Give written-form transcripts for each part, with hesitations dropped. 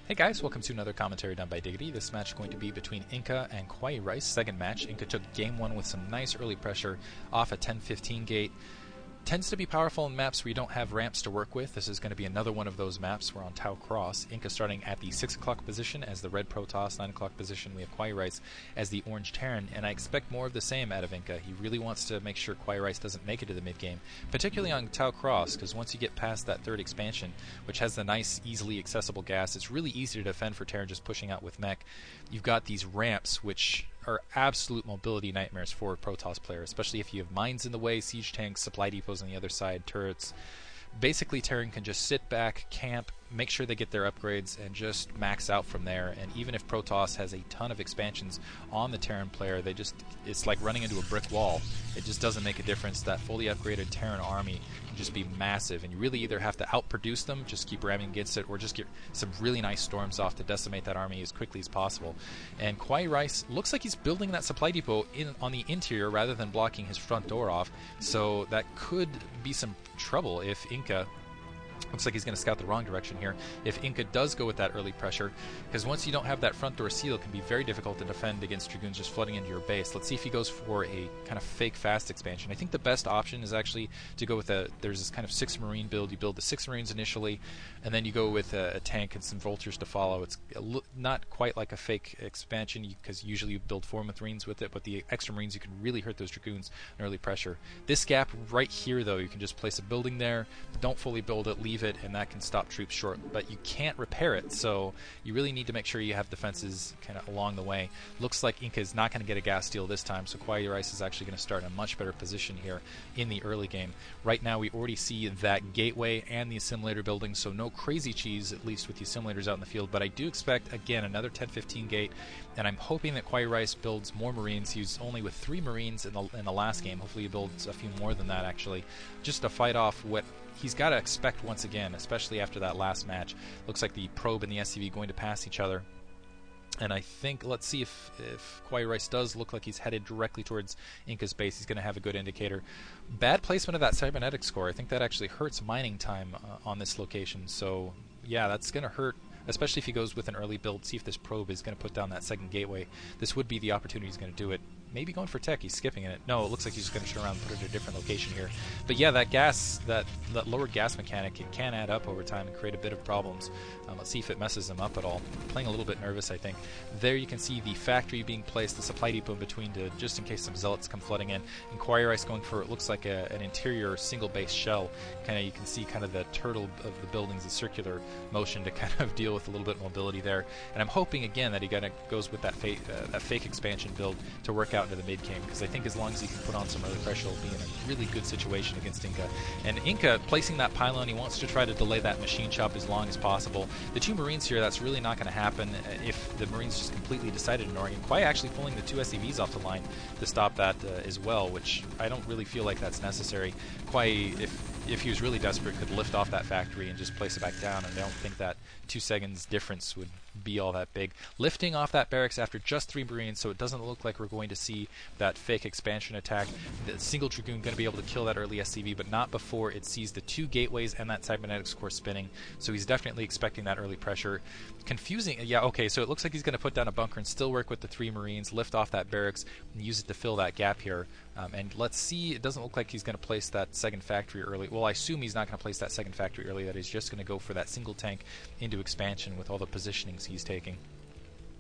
Hey guys, welcome to another commentary done by Diggity. This match is going to be between Inka and Kawaii Rice, second match. Inka took game one with some nice early pressure off a 10-15 gate. Tends to be powerful in maps where you don't have ramps to work with. This is going to be another one of those maps. We're on Tau Cross. Inka starting at the 6 o'clock position as the red protoss, 9 o'clock position we have Kawaii Rice as the orange Terran, and I expect more of the same out of Inka. He really wants to make sure Kawaii Rice doesn't make it to the mid-game, particularly on Tau Cross, because once you get past that third expansion, which has the nice, easily accessible gas, it's really easy to defend for Terran just pushing out with mech. You've got these ramps, which are absolute mobility nightmares for a Protoss player, especially if you have mines in the way, siege tanks, supply depots on the other side, turrets. Basically, Terran can just sit back, camp, make sure they get their upgrades, and just max out from there. And even if Protoss has a ton of expansions on the Terran player, it's like running into a brick wall. It just doesn't make a difference. That fully upgraded Terran army can just be massive, and you really either have to outproduce them, just keep ramming against it, or just get some really nice storms off to decimate that army as quickly as possible. And Kawaii Rice looks like he's building that supply depot on the interior rather than blocking his front door off, so that could be some trouble if Inka... Looks like he's going to scout the wrong direction here. If Inka does go with that early pressure, because once you don't have that front door seal, it can be very difficult to defend against Dragoons just flooding into your base. Let's see if he goes for a kind of fake fast expansion. I think the best option is actually to go with there's this kind of 6 Marine build. You build the 6 Marines initially, and then you go with a tank and some vultures to follow. It's not quite like a fake expansion, because usually you build 4 Marines with it, but the extra Marines, you can really hurt those Dragoons in early pressure. This gap right here, though, you can just place a building there, don't fully build it, leave it, and that can stop troops short, but you can't repair it, so you really need to make sure you have defenses kind of along the way. Looks like Inka is not going to get a gas steal this time, so Kawaii Rice is actually going to start in a much better position here in the early game. Right now we already see that gateway and the assimilator building, so no crazy cheese, at least with the assimilators out in the field, but I do expect, again, another 10-15 gate, and I'm hoping that Kawaii Rice builds more Marines. He was only with 3 Marines in the last game. Hopefully he builds a few more than that, actually, just to fight off what he's got to expect once again, especially after that last match. Looks like the probe and the SCV going to pass each other. And I think, let's see if Kawaii Rice does look like he's headed directly towards Inka's base. He's going to have a good indicator. Bad placement of that cybernetics core. I think that actually hurts mining time on this location. So, yeah, that's going to hurt, especially if he goes with an early build. See if this probe is going to put down that second gateway. This would be the opportunity he's going to do it. Maybe going for tech. He's skipping it. No, it looks like he's just going to turn around and put it at a different location here. But yeah, that gas, that lower gas mechanic, it can add up over time and create a bit of problems. Let's see if it messes him up at all. Playing a little bit nervous, I think. There you can see the factory being placed, the supply depot in between, just in case some zealots come flooding in. And Kawaii Rice going for, it looks like an interior single base shell. You can see kind of the turtle of the buildings, the circular motion to kind of deal with a little bit of mobility there. And I'm hoping again that he kind of goes with that fake expansion build to work out into the mid game, because I think as long as he can put on some early pressure, he'll be in a really good situation against Inka. And Inka placing that pylon, he wants to try to delay that machine shop as long as possible. The 2 Marines here, that's really not going to happen if the Marines just completely decided to ignore him. Kawaii actually pulling the 2 SCVs off the line to stop that as well, which I don't really feel like that's necessary. Kawaii, if he was really desperate, could lift off that factory and just place it back down, and I don't think that 2 seconds difference would be all that big. Lifting off that barracks after just 3 Marines, so it doesn't look like we're going to see that fake expansion attack. The single Dragoon going to be able to kill that early SCV, but not before it sees the 2 gateways and that cybernetics core spinning, so he's definitely expecting that early pressure. Confusing, yeah, okay, so it looks like he's going to put down a bunker and still work with the 3 Marines, lift off that barracks, and use it to fill that gap here. And let's see, it doesn't look like he's going to place that second factory early. Well, I assume he's not going to place that second factory early, that he's just going to go for that single tank into expansion with all the positionings he's taking.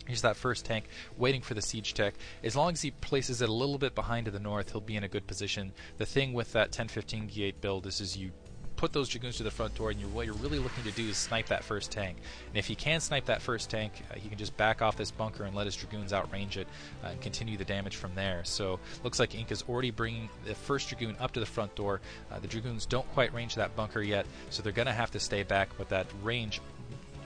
Here's that first tank, waiting for the siege tech. As long as he places it a little bit behind to the north, he'll be in a good position. The thing with that 10-15 gate build is you put those Dragoons to the front door, and what you're really looking to do is snipe that first tank. And if he can snipe that first tank, he can just back off this bunker and let his Dragoons outrange it and continue the damage from there. So looks like Inka's already bringing the first Dragoon up to the front door. The Dragoons don't quite range that bunker yet, so they're going to have to stay back, but that range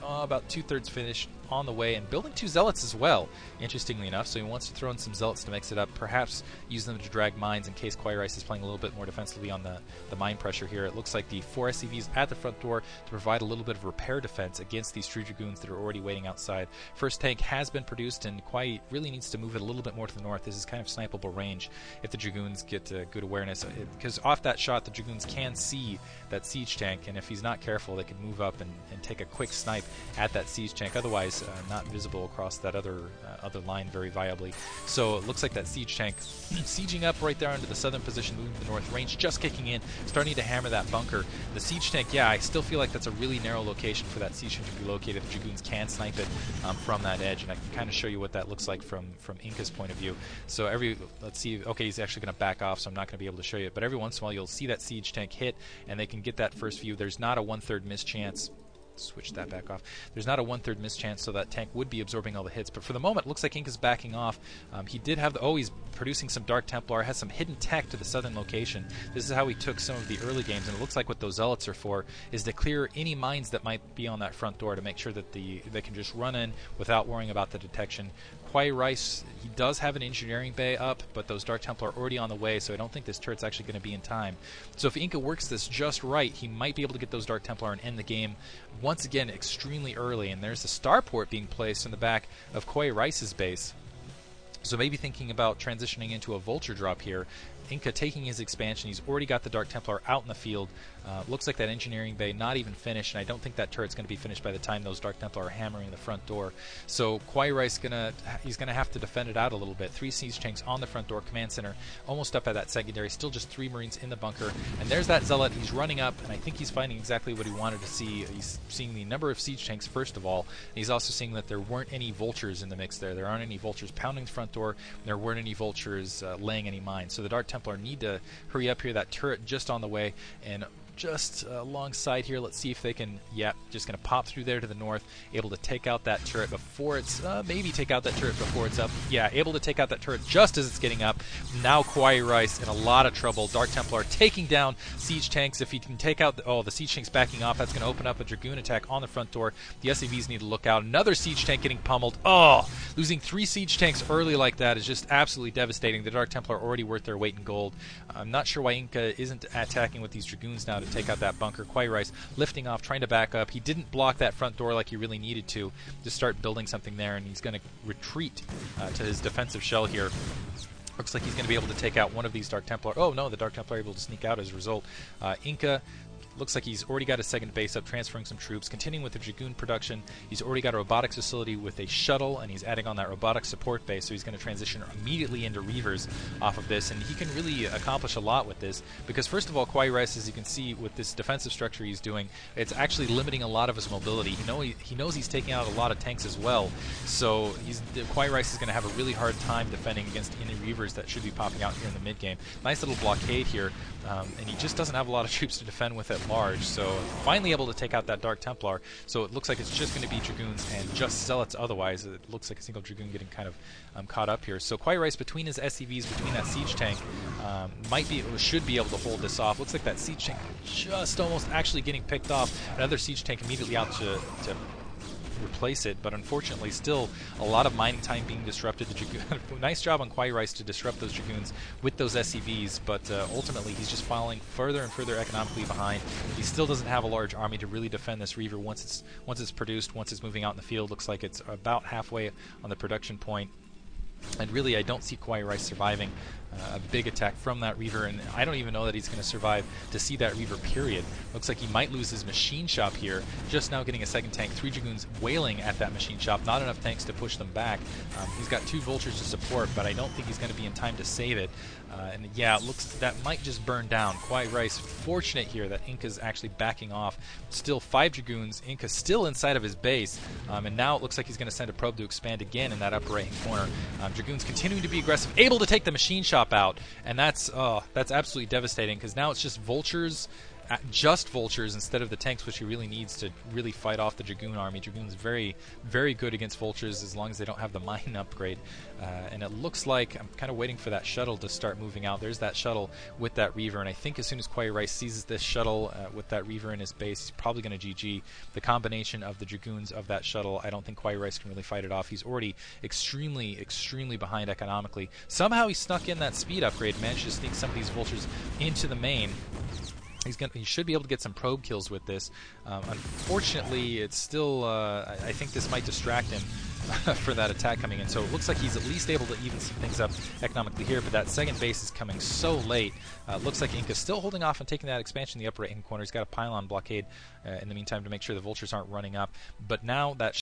about 2/3 finished, on the way, and building 2 Zealots as well, interestingly enough. So he wants to throw in some Zealots to mix it up, perhaps use them to drag mines in case Kawaii Rice is playing a little bit more defensively on the mine pressure here. It looks like the 4 SCVs at the front door to provide a little bit of repair defense against these True Dragoons that are already waiting outside. First tank has been produced, and Kawaii really needs to move it a little bit more to the north. This is kind of snipeable range if the Dragoons get good awareness, because off that shot the Dragoons can see that siege tank, and if he's not careful they can move up and take a quick snipe at that siege tank, otherwise not visible across that other line very viably. So it looks like that siege tank sieging up right there into the southern position, moving to the north, range just kicking in, starting to hammer that bunker. The siege tank, yeah, I still feel like that's a really narrow location for that siege tank to be located. The Dragoons can snipe it from that edge, and I can kind of show you what that looks like from Inka's point of view. So let's see, okay, he's actually going to back off, so I'm not going to be able to show you it, but every once in a while you'll see that siege tank hit, and they can get that first view. There's not a 1/3 miss chance. Switch that back off. There's not a 1/3 miss chance, so that tank would be absorbing all the hits. But for the moment, it looks like Inka's backing off. He did have he's producing some Dark Templar, has some hidden tech to the southern location. This is how he took some of the early games, and it looks like what those Zealots are for is to clear any mines that might be on that front door to make sure that they can just run in without worrying about the detection. Kawaii Rice, he does have an engineering bay up, but those Dark Templar are already on the way, so I don't think this turret's actually going to be in time. So if Inka works this just right, he might be able to get those Dark Templar and end the game once again extremely early. And there's a starport being placed in the back of Kawaii Rice's base. So maybe thinking about transitioning into a vulture drop here. Inka taking his expansion, he's already got the Dark Templar out in the field. Looks like that engineering bay not even finished, and I don't think that turret's going to be finished by the time those Dark Templar are hammering the front door. So Kawaii Rice he's gonna have to defend it out a little bit. 3 siege tanks on the front door, command center almost up at that secondary, still just 3 Marines in the bunker, and there's that Zealot. He's running up, and I think he's finding exactly what he wanted to see. He's seeing the number of siege tanks first of all, and he's also seeing that there weren't any vultures in the mix there. There aren't any vultures pounding the front door, and there weren't any vultures laying any mines. So the Dark Templar need to hurry up here. That turret just on the way, and just alongside here, let's see if they can, just going to pop through there to the north, able to take out that turret before it's, maybe take out that turret before it's up. Yeah, able to take out that turret just as it's getting up. Now Kawaii Rice in a lot of trouble. Dark Templar taking down siege tanks. If he can take out, the siege tank's backing off, that's going to open up a Dragoon attack on the front door. The SCVs need to look out. Another siege tank getting pummeled. Losing 3 siege tanks early like that is just absolutely devastating. The Dark Templar are already worth their weight in gold. I'm not sure why Inka isn't attacking with these Dragoons now to take out that bunker. Kawaii Rice lifting off, trying to back up. He didn't block that front door like he really needed to start building something there, and he's going to retreat to his defensive shell here. Looks like he's going to be able to take out one of these Dark Templar. Oh no, the Dark Templar are able to sneak out as a result. Inka looks like he's already got a second base up, transferring some troops, continuing with the Dragoon production. He's already got a robotics facility with a shuttle, and he's adding on that robotics support base, so he's going to transition immediately into Reavers off of this, and he can really accomplish a lot with this, because first of all, Kawaii Rice, as you can see with this defensive structure he's doing, it's actually limiting a lot of his mobility. He knows he's taking out a lot of tanks as well, so Kawaii Rice is going to have a really hard time defending against any Reavers that should be popping out here in the mid-game. Nice little blockade here, and he just doesn't have a lot of troops to defend with at large, so finally able to take out that Dark Templar. So it looks like it's just going to be Dragoons and just Zealots otherwise. It looks like a single Dragoon getting kind of caught up here. So Kawaii Rice, between his SCVs, between that siege tank, should be able to hold this off. Looks like that siege tank just almost actually getting picked off. Another siege tank immediately out to replace it, but unfortunately still a lot of mining time being disrupted. Nice job on Kawaii Rice to disrupt those Dragoons with those SCVs, but ultimately he's just falling further and further economically behind. He still doesn't have a large army to really defend this Reaver once it's produced, once it's moving out in the field. Looks like it's about halfway on the production point. And really, I don't see Kawaii Rice surviving a big attack from that Reaver, and I don't even know that he's going to survive to see that Reaver, period. Looks like he might lose his machine shop here, just now getting a second tank. 3 Dragoons wailing at that machine shop, not enough tanks to push them back. He's got 2 vultures to support, but I don't think he's going to be in time to save it. And yeah, it looks that might just burn down. Kawaii Rice fortunate here that Inka's actually backing off. Still 5 Dragoons. Inka's still inside of his base, and now it looks like he's going to send a probe to expand again in that upper right-hand corner. Dragoons continuing to be aggressive, able to take the machine shop out, and that's absolutely devastating, because now it's just vultures just vultures instead of the tanks, which he really needs to really fight off the Dragoon army. Dragoon's very, very good against vultures as long as they don't have the mine upgrade. And it looks like I'm kind of waiting for that shuttle to start moving out. There's that shuttle with that Reaver, and I think as soon as Kawaii Rice sees this shuttle with that Reaver in his base, he's probably going to GG. The combination of the Dragoons of that shuttle, I don't think Kawaii Rice can really fight it off. He's already extremely, extremely behind economically. Somehow he snuck in that speed upgrade, managed to sneak some of these vultures into the main. He should be able to get some probe kills with this. Unfortunately, it's still, I think this might distract him for that attack coming in. So it looks like he's at least able to even some things up economically here, but that second base is coming so late. Looks like Inka's still holding off on taking that expansion in the upper right-hand corner. He's got a pylon blockade in the meantime to make sure the vultures aren't running up. But now that